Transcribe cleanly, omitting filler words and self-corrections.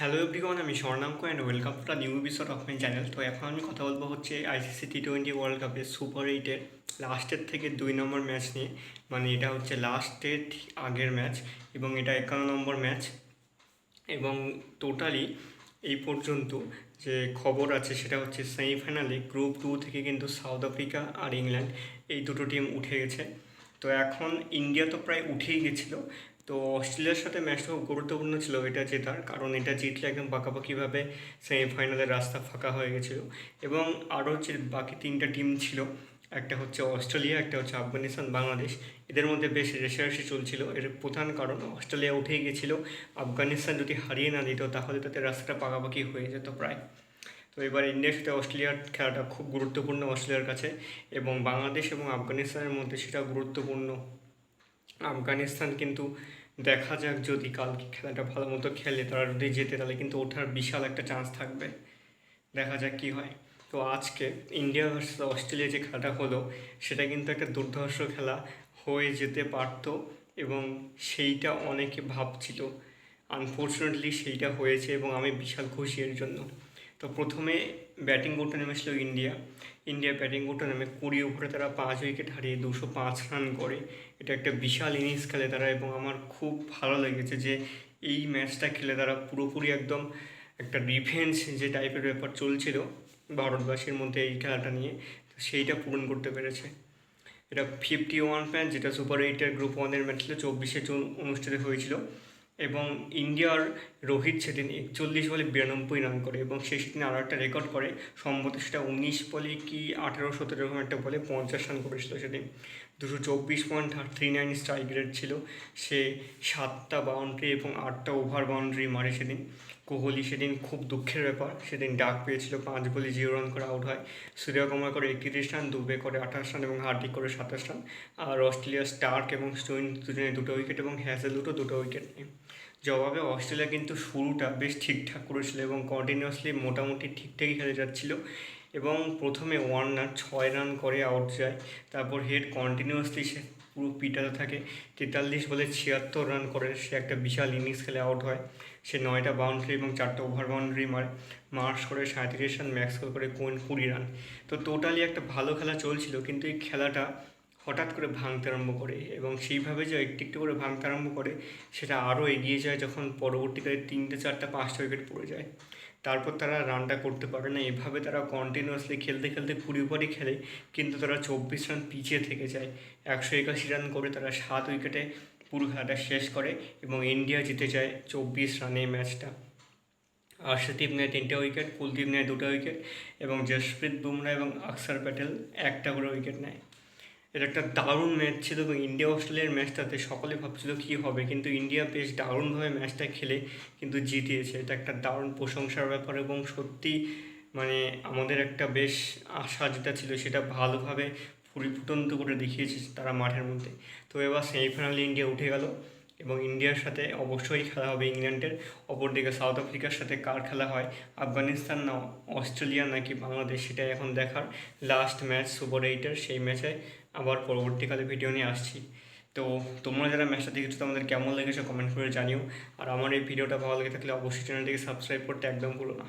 Hello everyone, আমি Swarnanka and welcome to the new episode of my channel. তো এখন আমি কথা বলবো হচ্ছে আইসিসি টি20 ওয়ার্ল্ড কাপের সুপার এইটের লাস্টের থেকে 2 নম্বর ম্যাচ নিয়ে। মানে এটা হচ্ছে লাস্টের আগের ম্যাচ এবং এটা 51 নম্বর ম্যাচ। এবং টোটালি এই পর্যন্ত যে খবর আছে সেটা হচ্ছে সেমিফাইনালে গ্রুপ 2 থেকে কিন্তু সাউথ আফ্রিকা আর ইংল্যান্ড এই দুটো টিম উঠে গেছে। তো এখন ইন্ডিয়া তো প্রায় উঠেই গেছিলো। তো অস্ট্রেলিয়ার সাথে ম্যাচটা খুব গুরুত্বপূর্ণ ছিল এটা জেতার, কারণ এটা জিতলে একদম পাকাপাকিভাবে সেমিফাইনালের রাস্তা ফাঁকা হয়ে গেছিলো। এবং আরও যে বাকি 3টা টিম ছিল, একটা হচ্ছে অস্ট্রেলিয়া, একটা হচ্ছে আফগানিস্তান, বাংলাদেশ, এদের মধ্যে বেশ রেষারেষি চলছিল। এর প্রধান কারণ অস্ট্রেলিয়া উঠেই গেছিলো, আফগানিস্তান যদি হারিয়ে না দিত তাহলে তাদের রাস্তাটা পাকাপাকি হয়ে যেত প্রায়। তো এবার ইন্ডিয়ার সাথে অস্ট্রেলিয়ার খেলাটা খুব গুরুত্বপূর্ণ অস্ট্রেলিয়ার কাছে, এবং বাংলাদেশ এবং আফগানিস্তানের মধ্যে সেটা গুরুত্বপূর্ণ। আফগানিস্তান কিন্তু দেখা যাক, যদি কালকে খেলাটা ভালো মতো খেলে, তারা যদি জেতে তাহলে কিন্তু ওঠার বিশাল একটা চান্স থাকবে। দেখা যাক কী হয়। তো আজকে ইন্ডিয়া ভার্সেস অস্ট্রেলিয়া যে খেলাটা হলো সেটা কিন্তু একটা দুর্ধর্ষ খেলা হয়ে যেতে পারত, এবং সেইটা অনেকে ভাবছিল। আনফর্চুনেটলি সেইটা হয়েছে এবং আমি বিশাল খুশি এর জন্য। তো প্রথমে ব্যাটিং করতে নেমেছিল ইন্ডিয়া ব্যাটিং করতে নেমে 20 ওভারে তারা 5 উইকেট হারিয়ে 205 রান করে। এটা একটা বিশাল ইনিংস খেলে তারা, এবং আমার খুব ভালো লেগেছে যে এই ম্যাচটা খেলে তারা পুরোপুরি একদম একটা রিভেঞ্জ যে টাইপের ব্যাপার চলছিল ভারতবাসীর মধ্যে এই খেলাটা নিয়ে, তো সেইটা পূরণ করতে পেরেছে। এটা 51 ম্যাচ, যেটা সুপার এইটের গ্রুপ 1-এর ম্যাচ ছিল, 24শে জুন অনুষ্ঠিত হয়েছিল। এবং ইন্ডিয়ার রোহিত সেদিন 41 বলে 92 রান করে, এবং সেই সেদিন আরও একটা রেকর্ড করে, সম্ভবত সেটা 19 বলে কি 18-17 এরকম একটা বলে 50 রান করেছিল সেদিন। 224.39 স্ট্রাইক রেট ছিল। সে 7টা বাউন্ডারি এবং 8টা ওভার বাউন্ডারি মারে সেদিন। কোহলি সেদিন খুব দুঃখের ব্যাপার, সেদিন ডাক পেয়েছিল, 5 বলে 0 রান করে আউট হয়। সূর্যকুমার করে 31 রান, দুবে করে 28 রান এবং হার্দিক করে 27 রান। আর অস্ট্রেলিয়ার স্টার্ক এবং স্টোইন দুজনে 2টো উইকেট এবং হ্যাজেলউডও 2টো উইকেট নেয়। জবাবে অস্ট্রেলিয়া কিন্তু শুরুটা বেশ ঠিকঠাক করেছিল এবং কন্টিনিউয়াসলি মোটামুটি ঠিকঠাকই খেলে যাচ্ছিল। এবং প্রথমে ওয়ার্নার 6 রান করে আউট যায়, তারপর হেড কন্টিনিউয়াসলি সে পুরো পিটাতে থাকে। 43 বলে 76 রান করে সে একটা বিশাল ইনিংস খেলে আউট হয়। সে 9টা বাউন্ডারি এবং 4টা ওভার বাউন্ডারি মারে। মার্কস করে 37 রান, ম্যাক্সওয়েল করে 20 রান। তো টোটালি একটা ভালো খেলা চলছিল, কিন্তু এই খেলাটা হঠাৎ করে ভাঙতে আরম্ভ করে, এবং সেইভাবে যে একটু একটু করে ভাঙতে আরম্ভ করে সেটা আরও এগিয়ে যায় যখন পরবর্তীকালে 3টে 4টা 5টা উইকেট পড়ে যায়। তারপর তারা রানটা করতে পারে না। এভাবে তারা কন্টিনিউয়াসলি খেলতে খেলতে 20 ওভারই খেলে, কিন্তু তারা 24 রান পিছিয়ে থেকে যায়। 181 রান করে তারা 7 উইকেটে পুরো খেলাটা শেষ করে, এবং ইন্ডিয়া জিতে যায় 24 রানে ম্যাচটা। আর্শদীপ নেয় 3টে উইকেট, কুলদীপ নেয় 2টা উইকেট, এবং জসপ্রীত বুমরা এবং অক্ষর প্যাটেল একটা করে উইকেট নেয়। এটা একটা দারুণ ম্যাচ ছিল, এবং ইন্ডিয়া অস্ট্রেলিয়ার ম্যাচটাতে সকলে ভাবছিল কী হবে, কিন্তু ইন্ডিয়া বেশ দারুণভাবে ম্যাচটা খেলে কিন্তু জিতিয়েছে। এটা একটা দারুণ প্রশংসার ব্যাপার, এবং সত্যি মানে আমাদের একটা বেশ আশা যেটা ছিল সেটা ভালোভাবে পরিফুটন্ত করে দেখিয়েছে তারা মাঠের মধ্যে। তো এবার সেমিফাইনালে ইন্ডিয়া উঠে গেল, এবং ইন্ডিয়ার সাথে অবশ্যই খেলা হবে ইংল্যান্ডের। অপরদিকে সাউথ আফ্রিকার সাথে কার খেলা হয়, আফগানিস্তান না অস্ট্রেলিয়া নাকি বাংলাদেশ, সেটাই এখন দেখার। লাস্ট ম্যাচ সুপার এইটের, সেই ম্যাচে আবার পরবর্তীকালে ভিডিও নিয়ে আসছি। তো তোমরা যারা ম্যাচটা দেখেছো তোমাদের কেমন লেগেছে কমেন্ট করে জানিও। আর আমার এই ভিডিওটা ভালো লেগে থাকলে অবশ্যই চ্যানেলটিকে সাবস্ক্রাইব করতে একদম ভুলো না।